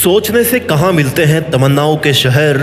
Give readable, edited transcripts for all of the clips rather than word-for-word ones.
सोचने से कहाँ मिलते हैं तमन्नाओं के शहर,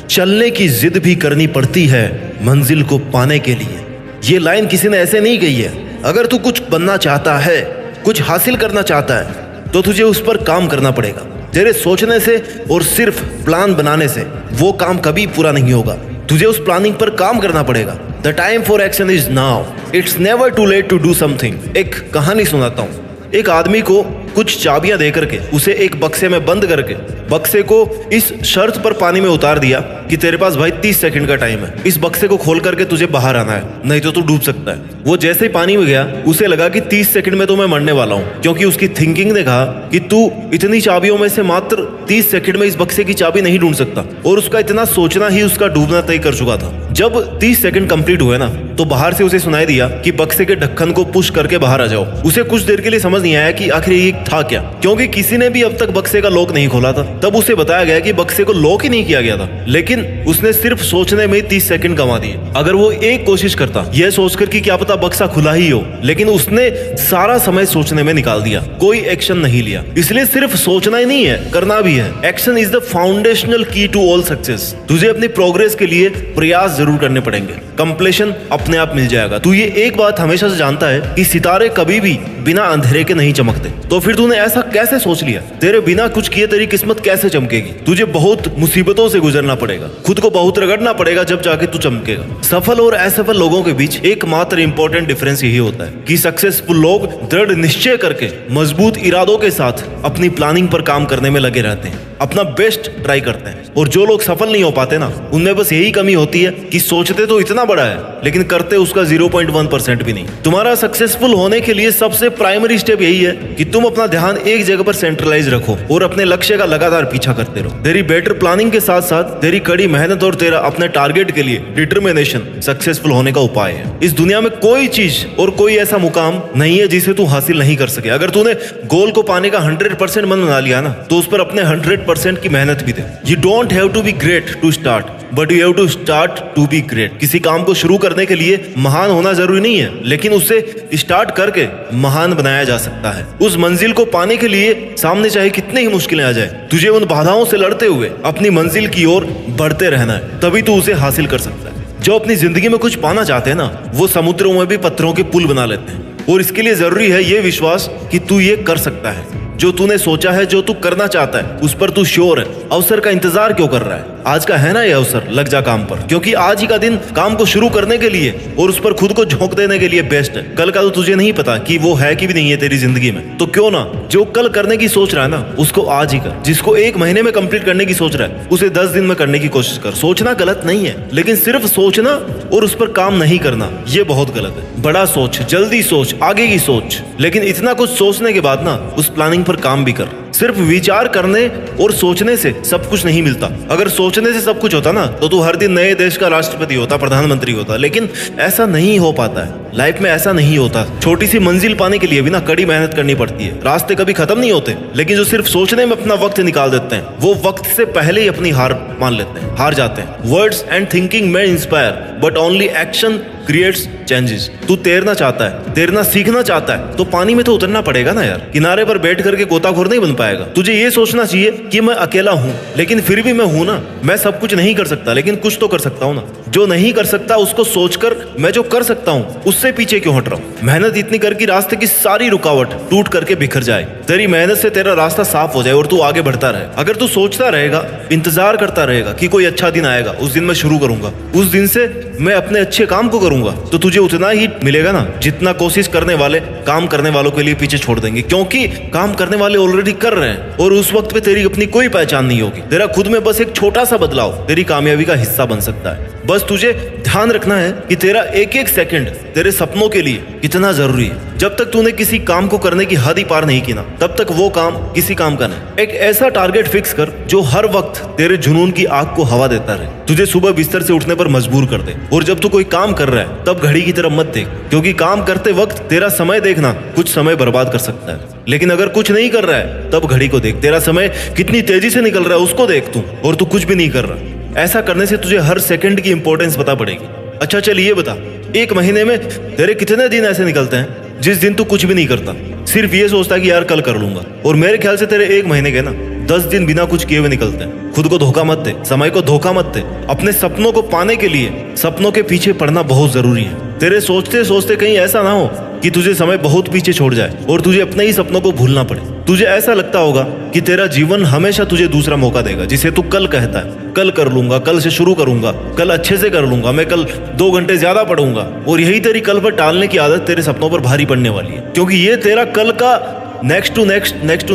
चलने की जिद भी करनी पड़ती है मंजिल को पाने के लिए। ये लाइन किसी ने ऐसे नहीं कही है। अगर तू कुछ बनना चाहता है, कुछ हासिल करना चाहता है, तो तुझे उस पर काम करना पड़ेगा। तेरे सोचने से और सिर्फ प्लान बनाने से वो काम कभी पूरा नहीं होगा। तुझे उस प्लानिंग पर काम करना पड़ेगा। The time for action is now, it's never too late to do something. एक कहानी सुनाता हूँ। एक आदमी को कुछ चाबियां देकर के उसे एक बक्से में बंद करके बक्से को इस शर्त पर पानी में उतार दिया कि तेरे पास भाई 30 सेकंड का टाइम है। इस बक्से को खोल करके तुझे बाहर आना है, नहीं तो तू डूब सकता है। वो जैसे ही पानी में गया उसे लगा कि 30 सेकंड में तो मैं मरने वाला हूँ, क्योंकि उसकी थिंकिंग ने कहा कि तू इतनी चाबियों में से मात्र 30 सेकंड में इस बक्से की चाबी नहीं ढूंढ सकता। और उसका इतना सोचना ही उसका डूबना तय कर चुका था। जब 30 सेकंड कंप्लीट हुए ना, तो बाहर से उसे सुनाई दिया कि बक्से के ढक्कन को पुश करके बाहर आ जाओ। उसे कुछ देर के लिए समझ नहीं आया कि आखिर ये था क्या, क्योंकि किसी ने भी अब तक बक्से का लॉक नहीं खोला था। तब उसे बताया गया कि बक्से को लॉक ही नहीं किया गया था, लेकिन उसने सिर्फ सोचने में 30 सेकंड गंवा दिए। अगर वो एक कोशिश करता यह सोचकर कि क्या पता बक्सा खुला ही हो, लेकिन उसने सारा समय सोचने में निकाल दिया, कोई एक्शन नहीं लिया। इसलिए सिर्फ सोचना ही नहीं है, करना भी है। एक्शन इज द फाउंडेशनल की टू ऑल सक्सेस। तुझे अपनी प्रोग्रेस के लिए प्रयास जरूर करने पड़ेंगे, कंप्लीशन अपने आप मिल जाएगा। तू ये एक बात हमेशा से जानता है कि सितारे कभी भी बिना अंधेरे के नहीं चमकते। तो फिर तूने ऐसा कैसे सोच लिया? तेरे बिना कुछ किए तेरी किस्मत कैसे चमकेगी? तुझे बहुत मुसीबतों से गुजरना पड़ेगा, खुद को बहुत रगड़ना पड़ेगा, जब जाके तू चमकेगा। सफल और असफल लोगों के बीच एकमात्र इंपॉर्टेंट डिफरेंस यही होता है कि सक्सेसफुल लोग दृढ़ निश्चय करके मजबूत इरादों के साथ अपनी प्लानिंग पर काम करने में लगे रहते हैं, अपना बेस्ट ट्राई करते हैं। और जो लोग सफल नहीं हो पाते ना, उनमें बस यही कमी होती है कि सोचते तो इतना बड़ा है, लेकिन करते उसका 0.1% भी नहीं। तुम्हारा सक्सेसफुल होने के लिए सबसे प्राइमरी स्टेप यही है कि तुम अपना ध्यान एक जगह पर सेंट्रलाइज रखो और अपने लक्ष्य का लगातार पीछा करते रहो। तेरी बेटर प्लानिंग के साथ साथ तेरी कड़ी मेहनत और तेरा अपने टारगेट के लिए डिटर्मिनेशन सक्सेसफुल होने का उपाय है। इस दुनिया में कोई चीज और कोई ऐसा मुकाम नहीं है जिसे तू हासिल नहीं कर सके। अगर तूने गोल को पाने का 100% मन बना लिया ना, तो उस पर अपने 100% की मेहनत भी दे। You don't have to be great to start, but you have to start to be great. किसी काम को शुरू करने के लिए महान होना जरूरी नहीं है, लेकिन उसे स्टार्ट करके महान बनाया जा सकता है। उस मंजिल को पाने के लिए सामने चाहे कितनी ही मुश्किलें आ जाए, तुझे उन बाधाओं से लड़ते हुए अपनी मंजिल की ओर बढ़ते रहना है, तभी तू उसे हासिल कर सकता है। जो अपनी जिंदगी में कुछ पाना चाहते हैं ना, वो समुद्रों में भी पत्थरों के पुल बना लेते हैं। और इसके लिए जरूरी है ये विश्वास कि तू ये कर सकता है। जो तूने सोचा है, जो तू करना चाहता है, उस पर तू श्योर है। अवसर का इंतजार क्यों कर रहा है? आज का है ना ये अवसर, लग जा काम पर, क्योंकि आज ही का दिन काम को शुरू करने के लिए और उस पर खुद को झोंक देने के लिए बेस्ट है। कल का तो तुझे नहीं पता कि वो है कि भी नहीं है तेरी जिंदगी में। तो क्यों ना जो कल करने की सोच रहा है ना, उसको आज ही कर। जिसको 1 महीने में कंप्लीट करने की सोच रहा है, उसे 10 दिन में करने की कोशिश कर। सोचना गलत नहीं है, लेकिन सिर्फ सोचना और उस पर काम नहीं करना, ये बहुत गलत है। बड़ा सोच, जल्दी सोच, आगे की सोच, लेकिन इतना कुछ सोचने के बाद ना उस प्लानिंग पर काम भी कर। सिर्फ विचार करने और सोचने से सब कुछ नहीं मिलता। अगर सोचने से सब कुछ होता ना, तो तू हर दिन नए देश का राष्ट्रपति होता, प्रधानमंत्री होता। लेकिन ऐसा नहीं हो पाता है, लाइफ में ऐसा नहीं होता। छोटी सी मंजिल पाने के लिए भी ना कड़ी मेहनत करनी पड़ती है। रास्ते कभी खत्म नहीं होते, लेकिन जो सिर्फ सोचने में अपना वक्त निकाल देते हैं, वो वक्त से पहले ही अपनी हार मान लेते हैं, हार जाते हैं। वर्ड्स एंड थिंकिंग में inspire, but only action creates changes. तू तैरना चाहता है, तैरना सीखना चाहता है, तो पानी में तो उतरना पड़ेगा ना यार। किनारे पर बैठ करके गोताखोर नहीं बन पाएगा। तुझे ये सोचना चाहिए कि मैं अकेला हूँ, लेकिन फिर भी मैं हूँ ना। मैं सब कुछ नहीं कर सकता, लेकिन कुछ तो कर सकता हूँ ना। जो नहीं कर सकता उसको सोचकर मैं जो कर सकता हूँ उससे पीछे क्यों हट रहा हूँ? मेहनत इतनी कर कि रास्ते की सारी रुकावट टूट करके बिखर जाए, तेरी मेहनत से तेरा रास्ता साफ हो जाए और तू आगे बढ़ता रहे। अगर तू सोचता रहेगा, इंतजार करता रहेगा कि कोई अच्छा दिन आएगा, उस दिन मैं शुरू करूंगा, उस दिन से मैं अपने अच्छे काम को करूंगा, तो तुझे उतना ही मिलेगा ना जितना कोशिश करने वाले काम करने वालों के लिए पीछे छोड़ देंगे। क्योंकि काम करने वाले ऑलरेडी कर रहे हैं और उस वक्त पे तेरी अपनी कोई पहचान नहीं होगी। तेरा खुद में बस एक छोटा सा बदलाव तेरी कामयाबी का हिस्सा बन सकता है। बस तुझे ध्यान रखना है कि तेरा एक एक सेकंड तेरे सपनों के लिए कितना जरूरी है। जब तक तूने किसी काम को करने की हद ही पार नहीं की ना, तब तक वो काम किसी काम का नहीं। एक ऐसा टारगेट फिक्स कर जो हर वक्त तेरे जुनून की आग को हवा देता रहे, तुझे सुबह बिस्तर से उठने पर मजबूर कर दे। और जब तू कोई काम कर रहा है, तब घड़ी की तरफ मत देख, क्योंकि काम करते वक्त तेरा समय देखना कुछ समय बर्बाद कर सकता है। लेकिन अगर कुछ नहीं कर रहा है, तब घड़ी को देख, तेरा समय कितनी तेजी से निकल रहा है उसको देख तू, और तू कुछ भी नहीं कर रहा। ऐसा करने से तुझे हर सेकंड की इंपॉर्टेंस पता पड़ेगी। अच्छा चल ये बता, 1 महीने में तेरे कितने दिन ऐसे निकलते हैं जिस दिन तू कुछ भी नहीं करता, सिर्फ ये सोचता कि यार कल कर लूंगा? और मेरे ख्याल से तेरे 1 महीने के ना 10 दिन बिना कुछ किए हुए निकलते हैं। खुद को धोखा मत दे, समय को धोखा मत दे। अपने सपनों को पाने के लिए सपनों के पीछे पड़ना बहुत जरूरी है। तेरे सोचते सोचते कहीं ऐसा ना हो कि तुझे समय बहुत पीछे छोड़ जाए और तुझे अपने ही सपनों को भूलना पड़े। तुझे ऐसा लगता होगा कि तेरा जीवन हमेशा तुझे दूसरा मौका देगा, जिसे तू कल कहता है, कल कर लूंगा, कल से शुरू करूंगा, कल अच्छे से कर लूंगा, मैं कल 2 घंटे ज्यादा पढ़ूंगा। और यही तेरी कल पर टालने की आदत तेरे सपनों पर भारी पड़ने वाली है, क्योंकि ये तेरा कल का नेक्स्ट टू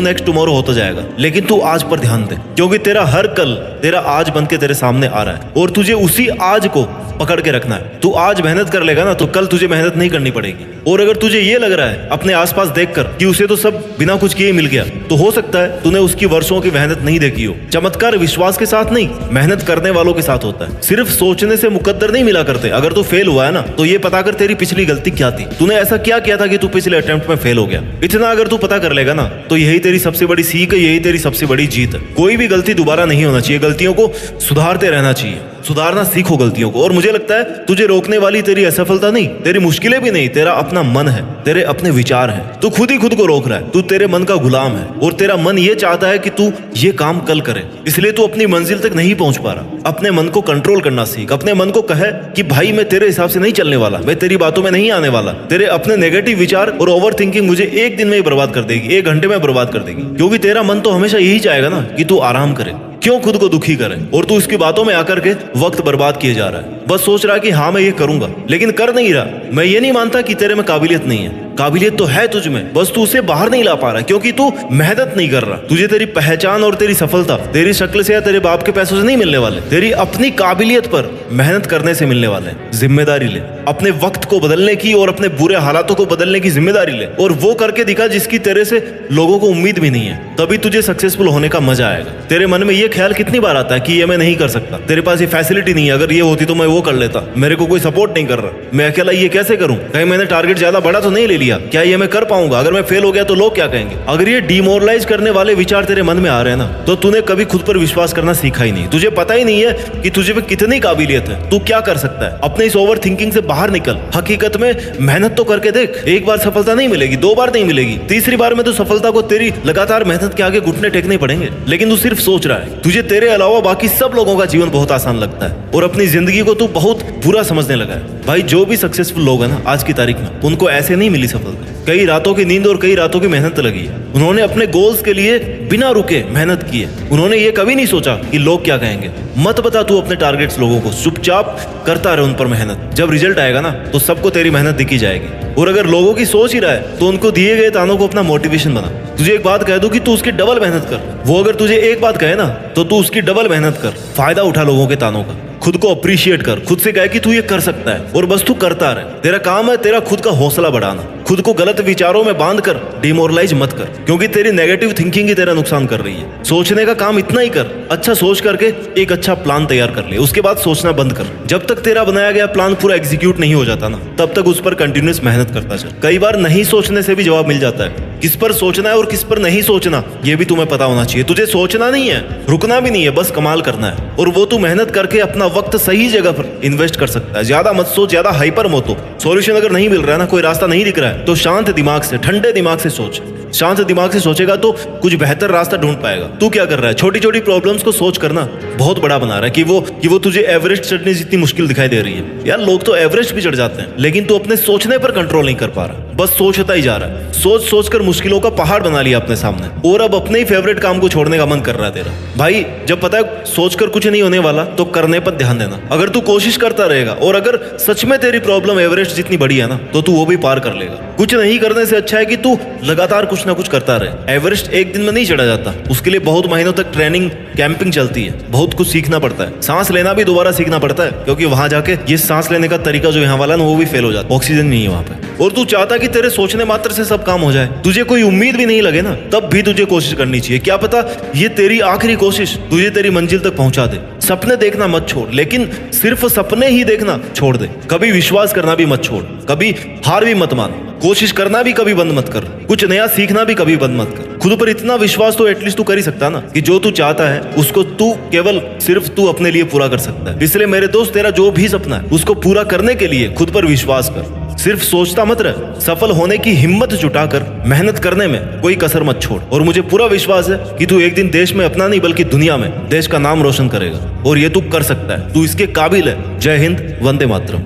नेक्स्ट टुमारो होता जाएगा। लेकिन तू आज पर ध्यान दे, क्योंकि तेरा हर कल तेरा आज बन के तेरे सामने आ रहा है और तुझे उसी आज को पकड़ के रखना है। तू आज मेहनत कर लेगा ना तो कल तुझे मेहनत नहीं करनी पड़ेगी। और अगर तुझे ये लग रहा है अपने आसपास देखकर कि उसे तो सब बिना कुछ किए मिल गया, तो हो सकता है तूने उसकी वर्षों की मेहनत नहीं देखी हो। चमत्कार विश्वास के साथ नहीं, मेहनत करने वालों के साथ होता है। सिर्फ सोचने से मुकद्दर नहीं मिला करते। अगर तू फेल हुआ है ना तो ये पता कर तेरी पिछली गलती क्या थी, तूने ऐसा क्या किया था कि तू पिछले अटेम्प्ट में फेल हो गया। इतना अगर तू पता कर लेगा ना तो यही तेरी सबसे बड़ी सीख है, यही तेरी सबसे बड़ी जीत है। कोई भी गलती दोबारा नहीं होना चाहिए, गलतियों को सुधारते रहना चाहिए। सुधारना सीखो गलतियों को। और मुझे लगता है तुझे रोकने वाली तेरी असफलता नहीं, तेरी मुश्किलें भी नहीं, तेरा अपना मन है, तेरे अपने विचार हैं। तू खुद ही खुद को रोक रहा है। तू तेरे मन का गुलाम है और तेरा मन ये चाहता है कि तू ये काम कल करे, इसलिए तू अपनी मंजिल तक नहीं पहुंच पा रहा। अपने मन को कंट्रोल करना सीख। अपने मन को कहे कि भाई मैं तेरे हिसाब से नहीं चलने वाला, मैं तेरी बातों में नहीं आने वाला। तेरे अपने नेगेटिव विचार और ओवर थिंकिंग मुझे 1 दिन में ही बर्बाद कर देगी, 1 घंटे में बर्बाद कर देगी। क्योंकि तेरा मन तो हमेशा यही चाहेगा ना कि तू आराम करे, क्यों खुद को दुखी करे। और तू इसकी बातों में आकर के वक्त बर्बाद किए जा रहा है। बस सोच रहा है कि हाँ मैं ये करूंगा, लेकिन कर नहीं रहा। मैं ये नहीं मानता कि तेरे में काबिलियत नहीं है, काबिलियत तो है तुझ में, बस तू उसे बाहर नहीं ला पा रहा क्योंकि तू मेहनत नहीं कर रहा। तुझे तेरी पहचान और तेरी सफलता तेरी शक्ल से या तेरे बाप के पैसों से नहीं मिलने वाले, तेरी अपनी काबिलियत पर मेहनत करने से मिलने वाले। जिम्मेदारी ले, अपने वक्त को बदलने की और अपने बुरे हालातों को बदलने की जिम्मेदारी ले, और वो करके दिखा जिसकी तेरे से लोगों को उम्मीद भी नहीं है। तभी तुझे सक्सेसफुल होने का मजा आएगा। तेरे मन में ये ख्याल कितनी बार आता है कि ये मैं नहीं कर सकता, तेरे पास ये फैसिलिटी नहीं है, अगर ये होती तो मैं वो कर लेता, मेरे को कोई सपोर्ट नहीं कर रहा, मैं अकेला ये कैसे करूं, कहीं मैंने टारगेट ज्यादा बड़ा तो नहीं ले लिया, क्या ये मैं कर पाऊंगा, अगर मैं फेल हो गया तो लोग क्या कहेंगे। अगर ये डिमोरलाइज करने वाले विचार तेरे मन में आ रहे हैं ना तो तूने कभी खुद पर विश्वास करना सीखा ही नहीं। तुझे पता ही नहीं है कि तुझे में कितनी काबिलियत है, तू क्या कर सकता है। अपने इस ओवर थिंकिंग से बाहर निकल। हकीकत में मेहनत तो करके देख। एक बार सफलता नहीं मिलेगी, 2 बार नहीं मिलेगी, तीसरी बार में तो सफलता को तेरी लगातार मेहनत के आगे घुटने टेकने पड़ेंगे। लेकिन तू सिर्फ सोच रहा है। तुझे तेरे अलावा बाकी सब लोगों का जीवन बहुत आसान लगता है और अपनी जिंदगी को तू बहुत बुरा समझने लगा है। भाई जो भी सक्सेसफुल लोग हैं ना आज की तारीख में, उनको ऐसे नहीं मिली सफलता। कई रातों की नींद और कई रातों की मेहनत लगी है। उन्होंने अपने गोल्स के लिए बिना रुके मेहनत की है। उन्होंने ये कभी नहीं सोचा कि लोग क्या कहेंगे। मत बता तू अपने टारगेट्स लोगों को, चुपचाप करता रहे उन पर मेहनत। जब रिजल्ट आएगा ना तो सबको तेरी मेहनत दिखी जाएगी। और अगर लोगों की सोच ही रहा है तो उनको दिए गए तानों को अपना मोटिवेशन बना। तुझे एक बात कह दूं कि तू उसकी डबल मेहनत कर। वो अगर तुझे एक बात कहे ना तो तू उसकी डबल मेहनत कर। फायदा उठा लोगों के तानों का। खुद को अप्रिशिएट कर, खुद से कह कि तू ये कर सकता है और बस तू करता रहे। तेरा काम है तेरा खुद का हौसला बढ़ाना। खुद को गलत विचारों में बांध कर डिमोरलाइज मत कर, क्योंकि तेरी नेगेटिव थिंकिंग ही तेरा नुकसान कर रही है। सोचने का काम इतना ही कर, अच्छा सोच करके एक अच्छा प्लान तैयार कर ले, उसके बाद सोचना बंद कर। जब तक तेरा बनाया गया प्लान पूरा एग्जीक्यूट नहीं हो जाता ना तब तक उस पर कंटिन्यूस मेहनत करता चल। कई बार नहीं सोचने से भी जवाब मिल जाता है। किस पर सोचना है और किस पर नहीं सोचना ये भी तुम्हें पता होना चाहिए। तुझे सोचना नहीं है, रुकना भी नहीं है, बस कमाल करना है। और वो तू मेहनत करके अपना वक्त सही जगह पर इन्वेस्ट कर सकता है। ज्यादा मत सोच, ज्यादा हाइपर मत हो। सॉल्यूशन अगर नहीं मिल रहा है ना, कोई रास्ता नहीं दिख रहा है तो शांत दिमाग से, ठंडे दिमाग से सोच। शांत दिमाग से सोचेगा तो कुछ बेहतर रास्ता ढूंढ पाएगा। तू क्या कर रहा है, छोटी छोटी प्रॉब्लम्स को सोच करना बहुत बड़ा बना रहा है कि वो तुझे एवरेस्ट चढ़ने जितनी मुश्किल दिखाई दे रही है। यार लोग तो एवरेस्ट भी चढ़ जाते हैं, लेकिन तू अपने सोचने पर कंट्रोल नहीं कर पा रहा, बस सोचता ही जा रहा है। सोच सोच कर मुश्किलों का पहाड़ बना लिया अपने सामने और अब अपने ही फेवरेट काम को छोड़ने का मन कर रहा है तेरा। भाई जब पता है सोचकर कुछ नहीं होने वाला तो करने पर ध्यान देना। अगर तू कोशिश करता रहेगा और अगर सच में तेरी प्रॉब्लम एवरेस्ट जितनी बड़ी है ना तो तू वो भी पार कर लेगा। कुछ नहीं करने से अच्छा है कि तू लगातार कुछ ना कुछ करता रहे। एवरेस्ट एक दिन में नहीं चढ़ा जाता, उसके लिए बहुत महीनों तक ट्रेनिंग कैंपिंग चलती है, बहुत कुछ सीखना पड़ता है। सांस लेना भी दोबारा सीखना पड़ता है, क्योंकि वहां जाके ये सांस लेने का तरीका जो यहाँ वाला ना वो भी फेल हो जाता है, ऑक्सीजन नहीं है वहां पे। और तू चाहता कि तेरे सोचने मात्र से सब काम हो जाए, तुझे कोई उम्मीद भी नहीं लगे ना तब भी तुझे कोशिश करनी चाहिए। क्या पता ये तेरी आखिरी कोशिश तुझे तेरी मंजिल तक पहुंचा दे। सपने देखना मत छोड़, लेकिन सिर्फ सपने ही देखना छोड़ दे। कभी विश्वास करना भी मत छोड़, कभी हार भी मत मान, कोशिश करना भी कभी बंद मत कर, कुछ नया सीखना भी कभी बंद मत कर। खुद पर इतना विश्वास तो एटलीस्ट तू कर ही सकता ना कि जो तू चाहता है उसको तू केवल सिर्फ तू अपने लिए पूरा कर सकता है। इसलिए मेरे दोस्त तेरा जो भी सपना है उसको पूरा करने के लिए खुद पर विश्वास कर। सिर्फ सोचता मत रह, सफल होने की हिम्मत जुटाकर मेहनत करने में कोई कसर मत छोड़। और मुझे पूरा विश्वास है कि तू एक दिन देश में अपना नहीं बल्कि दुनिया में देश का नाम रोशन करेगा, और ये तू कर सकता है। तू इसके काबिल है। जय हिंद, वंदे मातरम।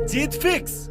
जीत फिक्स।